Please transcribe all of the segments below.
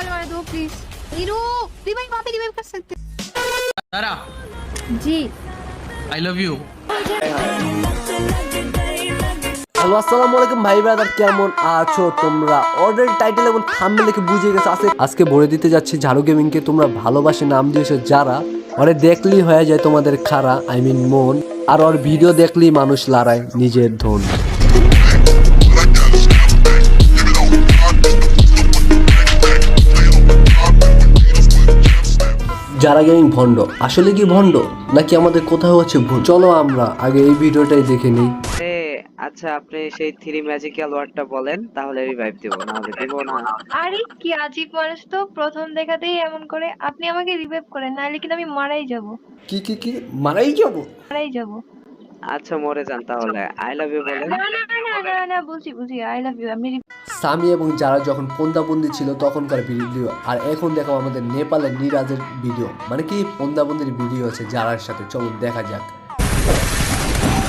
Call मार दो please. Neeru revive, वहाँ पे रिवाइव कर सकते Tara ji. I love you. Hello আসসালামু আলাইকুম ভাই ব্রাদার, কেমন আছো তোমরা? অলরেডি টাইটেল এবং থাম্বনেল দেখে বুঝে গেছো আজকে ভরে দিতে যাচ্ছি ঝাড়ু গেমিংকে। তোমরা ভালোবাসে নাম দিয়েছো যারা, ওরে দেখলেই হয়ে যায় তোমাদের খাড়া, আই মিন মন, আর ওর ভিডিও দেখলেই মানুষ লড়ায় নিজের ধন। যারা গেমিং ভণ্ড, আসলে কি ভণ্ড নাকি আমাদের কোথাও হচ্ছে ভুল? চলো আমরা আগে এই ভিডিওটাই দেখে নিই। আচ্ছা, আপনি সেই থ্রি ম্যাজিক্যাল ওয়ার্ডটা বলেন, তাহলে রিভাইভ দেব, না হলে দেব না। আরে কি আজীব মানুষ তো, প্রথম দেখাতেই এমন করে। আপনি আমাকে রিভাইভ করেন, নাহলে কিন্তু আমি মারাই যাব। কি মারাই যাবো? মারাই যাব। আচ্ছা, মরে যান তাহলে। আই লাভ ইউ বলেন। না বুঝি আই লাভ ইউ। আমি সামি এবং যারা যখন পন্দাবন্দি ছিল তখনকার ভিডিও, আর এখন দেখো আমাদের নেপালের নিরাজের ভিডিও, মানে কি পন্দাবন্দির ভিডিও আছে যারার সাথে। চলো দেখা যাক।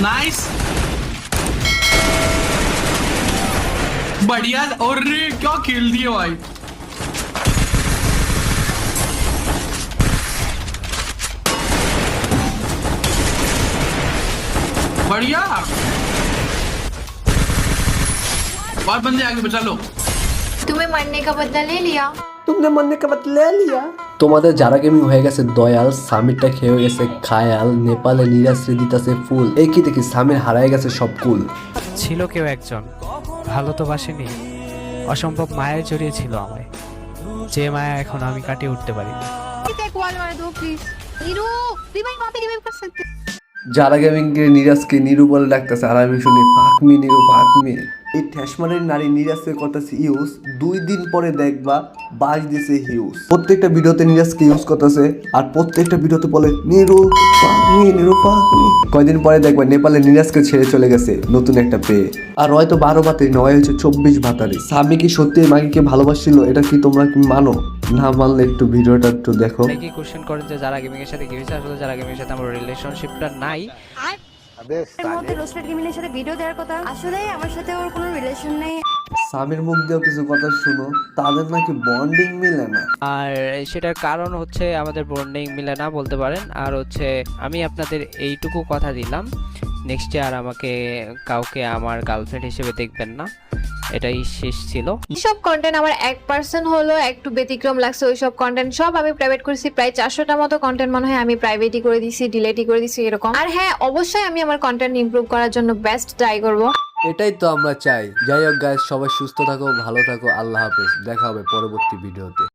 नाइस बढ़िया। और क्या खेल दिए भाई। बढ़िया, और बंदे आगे बचा लो। तुम्हें मरने का बदला ले लिया। तुमने मरने का बदला लिया। তোমাদের যারা গেমিং হয়ে গেছে দয়াল, সামিরটা খেয়ে গেছে খায়াল, নেপালে নিরাশ্রী দিতেছে ফুল। এই কি দেখি সামির হারায় গেছে সব কুল। ছিল কেউ একজন, ভালো তো বাসেনি, অসম্ভব মায়ায় জড়িয়েছিল আমায়, যে মায়া এখন আমি কাটিয়ে উঠতে পারি না। कॉल मार दो प्लीज। नीरू रिवाइव, वहाँ पे रिवाइव कर सकते। যারা গেমিং নিরাজকে নিরু বলে ডাকতেছে, আর আমি শুনি ফাকমি নিরু ফাকমি। এই ঠ্যাসমানের নারী নিরাজকে করতেছে ইউজ, 2 দিন পরে দেখবা বাস দিছে হিউজ। প্রত্যেকটা ভিডিওতে নিরাজকে ইউজ করতেছে, আর প্রত্যেকটা ভিডিওতে বলে নিরু ফাকমি নিরু ফাকমি। কয়দিন পরে দেখবা নেপালে নিরাজকে ছেড়ে চলে গেছে নতুন একটা পেয়ে। আর হয়তো 12 ভাতারি নয়, হয়েছে 24 ভাতারি। স্বামী কি সত্যি মাগিকে ভালোবাসছিল? এটা কি তোমরা কি মানো? না মানলে একটু ভিডিওটা একটু দেখো। অনেকে কোশ্চেন করেন যে যারা গেমিং এর সাথে কি হয়েছে। আসলে যারা গেমিং এর সাথে আমার রিলেশনশিপটা নাই। এর মধ্যে রোস্টেড গেমিংয়ের সাথে ভিডিও দেওয়ার কথা, আসলে আমার সাথে ওর কোনো রিলেশন নেই। স্বামীর মুখ দিয়েও কিছু কথা শুনো, তাদের নাকি বন্ডিং মিলে না। আর সেটার কারণ হচ্ছে আমাদের বন্ডিং মিলে না বলতে পারেন। আর হচ্ছে আমি আপনাদের এইটুকু কথা দিলাম, নেক্সট ইয়ার আমাকে কাউকে আমার গার্লফ্রেন্ড হিসেবে দেখবেন না। এটাই শেষ ছিল। সব কন্টেন্ট আমার 1% হলো একটু ব্যতিক্রম লাগছে। ওই সব কন্টেন্ট সব আমি প্রাইভেট করেছি। প্রায় 400টা মতো কন্টেন্ট মনে হয় আমি প্রাইভেটই করে দিছি, ডিলেটই করে দিছি এরকম। আর হ্যাঁ, অবশ্যই আমি আমার কন্টেন্ট ইমপ্রুভ করার জন্য বেস্ট ট্রাই করব। এটাই তো আমরা চাই। যাই হোক গাইস, সবাই সুস্থ থাকো, ভালো থাকো, আল্লাহ হাফেজ। দেখা হবে পরবর্তী ভিডিওতে।